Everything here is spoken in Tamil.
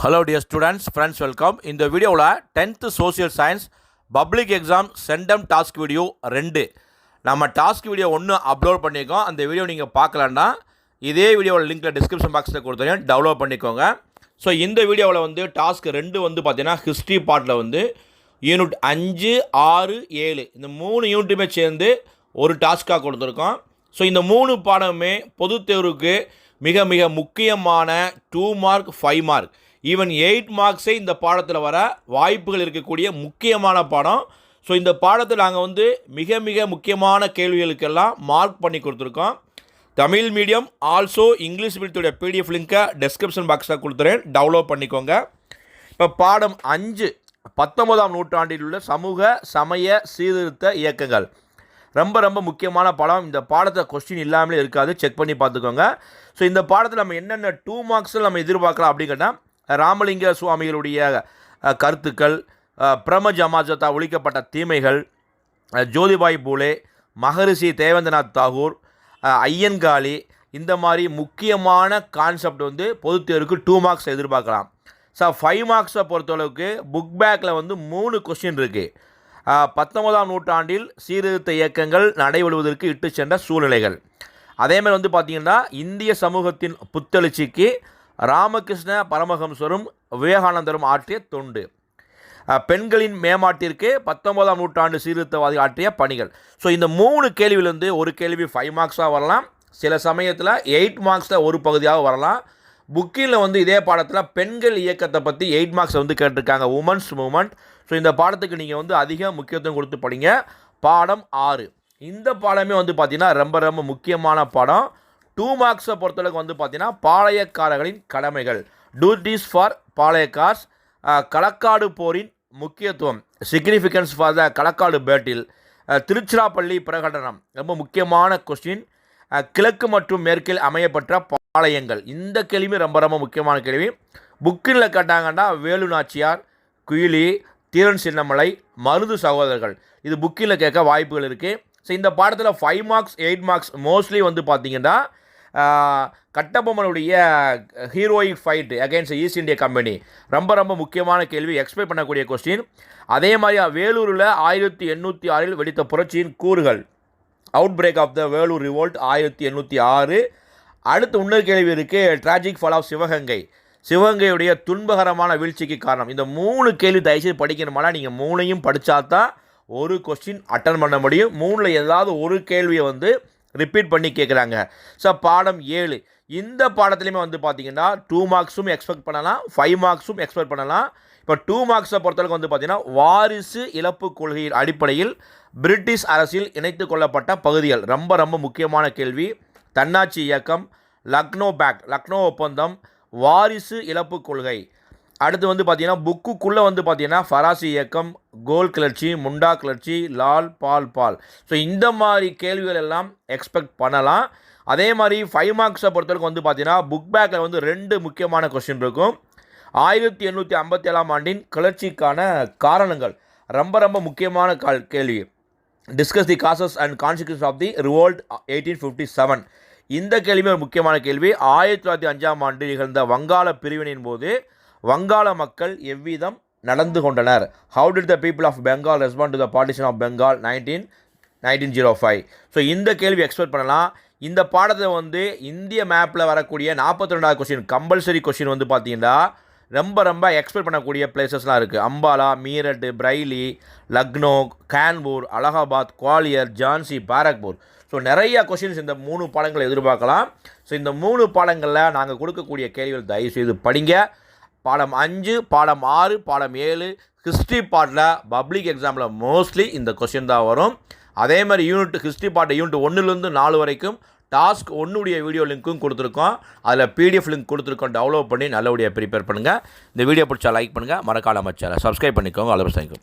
Hello dear students, friends, welcome. இந்த வீடியோவில் 10th Social Science public exam centum task video 2 நம்ம டாஸ்க் வீடியோ 1 அப்லோட் பண்ணியிருக்கோம். அந்த வீடியோ நீங்கள் பார்க்கலன்னா இதே வீடியோவில் லிங்க்கில் டிஸ்கிரிப்ஷன் பாக்ஸில் கொடுத்துருக்கேன், டவுன்லோட் பண்ணிக்கோங்க. ஸோ இந்த வீடியோவில் வந்து டாஸ்க் 2 வந்து பார்த்தீங்கன்னா ஹிஸ்ட்ரி பார்ட்டில் வந்து யூனிட் 5, 6, 7 இந்த 3 யூனிட்டுமே சேர்ந்து ஒரு டாஸ்க்காக கொடுத்துருக்கோம். ஸோ இந்த 3 பாடமுமே பொதுத் தேர்வுக்கு மிக மிக முக்கியமான 2 மார்க் 5 மார்க் ஈவன் 8 மார்க்ஸே இந்த பாடத்தில் வர வாய்ப்புகள் இருக்கக்கூடிய முக்கியமான பாடம். ஸோ இந்த பாடத்தில் நாங்கள் வந்து மிக மிக முக்கியமான கேள்விகளுக்கெல்லாம் மார்க் பண்ணி கொடுத்துருக்கோம். தமிழ் மீடியம் ஆல்சோ இங்கிலீஷ் மீடியத்துடைய பிடிஎஃப் லிங்க்கை டெஸ்கிரிப்ஷன் பாக்ஸில் கொடுத்துறேன், டவுன்லோட் பண்ணிக்கோங்க. இப்போ பாடம் 5 19ஆம் நூற்றாண்டில் உள்ள சமூக சமய சீர்திருத்த இயக்கங்கள் ரொம்ப ரொம்ப முக்கியமான பாடம். இந்த பாடத்தில் கொஸ்டின் இல்லாமலே இருக்காது, செக் பண்ணி பார்த்துக்கோங்க. ஸோ இந்த பாடத்தில் நம்ம என்னென்ன 2 மார்க்ஸில் நம்ம எதிர்பார்க்கலாம் அப்படின்னா, ராமலிங்க சுவாமிகளுடைய கருத்துக்கள், பிரம ஜமாஜத்தா ஒழிக்கப்பட்ட தீமைகள், ஜோதிபாய் பூலே, மகரிஷி தேவேந்திரநாத் தாகூர், ஐயன்காளி, இந்த மாதிரி முக்கியமான கான்செப்ட் வந்து பொதுத் தேர்வுக்கு 2 மார்க்ஸ் எதிர்பார்க்கலாம். ஸோ 5 மார்க்ஸை பொறுத்தளவுக்கு புக் பேக்கில் வந்து 3 கொஸ்டின் இருக்குது. 19ஆம் நூற்றாண்டில் சீர்திருத்த இயக்கங்கள் நடைபெறுவதற்கு இட்டு சென்ற சூழ்நிலைகள். அதேமாதிரி வந்து பார்த்திங்கன்னா இந்திய சமூகத்தின் புத்தெழுச்சிக்கு ராமகிருஷ்ண பரமஹம்சரும் விவேகானந்தரும் ஆற்றிய தொண்டு, பெண்களின் மேம்பாட்டிற்கு 19ஆம் நூற்றாண்டு சீர்திருத்தவாதி ஆற்றிய பணிகள். ஸோ இந்த 3 கேள்வியிலேருந்து ஒரு கேள்வி 5 மார்க்ஸாக வரலாம், சில சமயத்தில் 8 மார்க்ஸில் ஒரு பகுதியாக வரலாம். புக்கில் வந்து இதே பாடத்தில் பெண்கள் இயக்கத்தை பற்றி 8 மார்க்ஸ் வந்து கேட்டிருக்காங்க, உமன்ஸ் மூமெண்ட். ஸோ இந்த பாடத்துக்கு நீங்கள் வந்து அதிக முக்கியத்துவம் கொடுத்து படிங்க. பாடம் 6 இந்த பாடமே வந்து பார்த்திங்கன்னா ரொம்ப ரொம்ப முக்கியமான பாடம். 2 மார்க்ஸை பொறுத்தளவுக்கு வந்து பார்த்திங்கன்னா பாளையக்காரர்களின் கடமைகள், டியூட்டிஸ் ஃபார் பாளையக்கார்ஸ், களக்காடு போரின் முக்கியத்துவம், significance for the Kalakkad battle, Tiruchirappalli பிரகடனம் ரொம்ப முக்கியமான கொஸ்டின், கிழக்கு மற்றும் மேற்கில் அமையப்பட்ட பாளையங்கள். இந்த கேள்வி ரொம்ப ரொம்ப முக்கியமான கேள்வி. புக்கில் கேட்டாங்கன்னா வேலு நாச்சியார், குயிலி, தீரன் சின்னமலை, மருது சகோதரர்கள், இது புக்கில் கேட்க வாய்ப்புகள் இருக்குது. ஸோ இந்த பாடத்தில் 5 மார்க்ஸ் 8 மார்க்ஸ் மோஸ்ட்லி வந்து பார்த்திங்கன்னா கட்டபொம்மனுடைய heroic fight against East India Company ரொம்ப ரொம்ப முக்கியமான கேள்வி, எக்ஸ்பெக்ட் பண்ணக்கூடிய கொஸ்டின். அதே மாதிரி வேலூரில் 1806 வெடித்த புரட்சியின் கூறுகள், outbreak of the Vellore revolt 1806. அடுத்து இன்னொரு கேள்வி இருக்குது, ட்ராஜிக் ஃபால் ஆஃப் சிவகங்கை, சிவகங்கையுடைய துன்பகரமான வீழ்ச்சிக்கு காரணம். இந்த 3 கேள்வி தயவுசெய்து படிக்கணுமானா நீங்கள் 3ஐயும் படித்தா தான் ஒரு கொஸ்டின் அட்டன் பண்ண முடியும். 3ல் ஏதாவது ஒரு கேள்வியை வந்து ரிப்பீட் பண்ணி கேட்குறாங்க. ஸோ பாடம் 7 இந்த பாடத்துலையுமே வந்து பார்த்திங்கன்னா 2 மார்க்ஸும் எக்ஸ்பெக்ட் பண்ணலாம், 5 மார்க்ஸும் எக்ஸ்பெக்ட் பண்ணலாம். இப்போ 2 மார்க்ஸை பொறுத்தளவுக்கு வந்து பார்த்திங்கன்னா வாரிசு இழப்பு கொள்கையின் அடிப்படையில் பிரிட்டிஷ் அரசில் இணைத்து கொள்ளப்பட்ட பகுதிகள் ரொம்ப ரொம்ப முக்கியமான கேள்வி. தன்னாட்சி இயக்கம், லக்னோ ஒப்பந்தம், வாரிசு இழப்பு கொள்கை. அடுத்து வந்து பார்த்திங்கன்னா புக்குக்குள்ளே வந்து பார்த்திங்கன்னா ஃபராசி இயக்கம், கோல் கிளர்ச்சி, முண்டா கிளர்ச்சி, லால் பால். ஸோ இந்த மாதிரி கேள்விகள் எல்லாம் எக்ஸ்பெக்ட் பண்ணலாம். அதே மாதிரி 5 மார்க்ஸை பொறுத்தவரைக்கும் வந்து பார்த்திங்கன்னா புக் பேக்கில் வந்து 2 முக்கியமான கொஸ்டின் இருக்கும். 1857ஆம் ஆண்டின் கிளர்ச்சிக்கான காரணங்கள் ரொம்ப ரொம்ப முக்கியமான கேள்வி. Discuss the causes and consequences of the revolt 1857. இந்த கேள்வி ஒரு முக்கியமான கேள்வி. 1905ஆம் ஆண்டு நிகழ்ந்த வங்காள பிரிவினையின் போது வங்காள மக்கள் எவ்விதம் நடந்து கொண்டனர்? How did the people of Bengal respond to the partition of Bengal 1905. So இந்த கேள்வி எக்ஸ்பெக்ட் பண்ணலாம். இந்த பாடத்தை வந்து இந்திய மேப்பில் வரக்கூடிய 42வது கொஸ்டின் கம்பல்சரி கொஸ்டின் வந்து பார்த்தீங்கன்னா ரொம்ப ரொம்ப எக்ஸ்பெக்ட் பண்ணக்கூடிய பிளேசஸ்லாம் இருக்குது. அம்பாலா, மீரட், பிரைலி, லக்னோ, கான்பூர், அலகாபாத், குவாலியர், ஜான்சி, பாரக்பூர். ஸோ நிறைய கொஸ்டின்ஸ் இந்த 3 பாடங்களை எதிர்பார்க்கலாம். ஸோ இந்த 3 பாடங்களில் நாங்கள் கொடுக்கக்கூடிய கேள்விகள் தயவுசெய்து படிங்க. பாடம் 5, பாடம் 6, பாடம் 7 ஹிஸ்ட்ரி பார்ட்டில் பப்ளிக் எக்ஸாமில் மோஸ்ட்லி இந்த கொஸ்டின் தான் வரும். அதே மாதிரி ஹிஸ்ட்ரி பார்ட் யூனிட் 1லேருந்து 4 வரைக்கும் டாஸ்க் 1 வீடியோ லிங்க்கும் கொடுத்துருக்கோம், அதில் பிடிஎஃப் லிங்க் கொடுத்துருக்கோம், டவுன்லோட் பண்ணி நல்லபடியாக ப்ரிப்பேர் பண்ணுங்கள். இந்த வீடியோ பிடிச்சா லைக் பண்ணுங்கள், மறக்காம சேனலை சப்ஸ்கிரைப் பண்ணிக்கோங்க. All the best, thank you.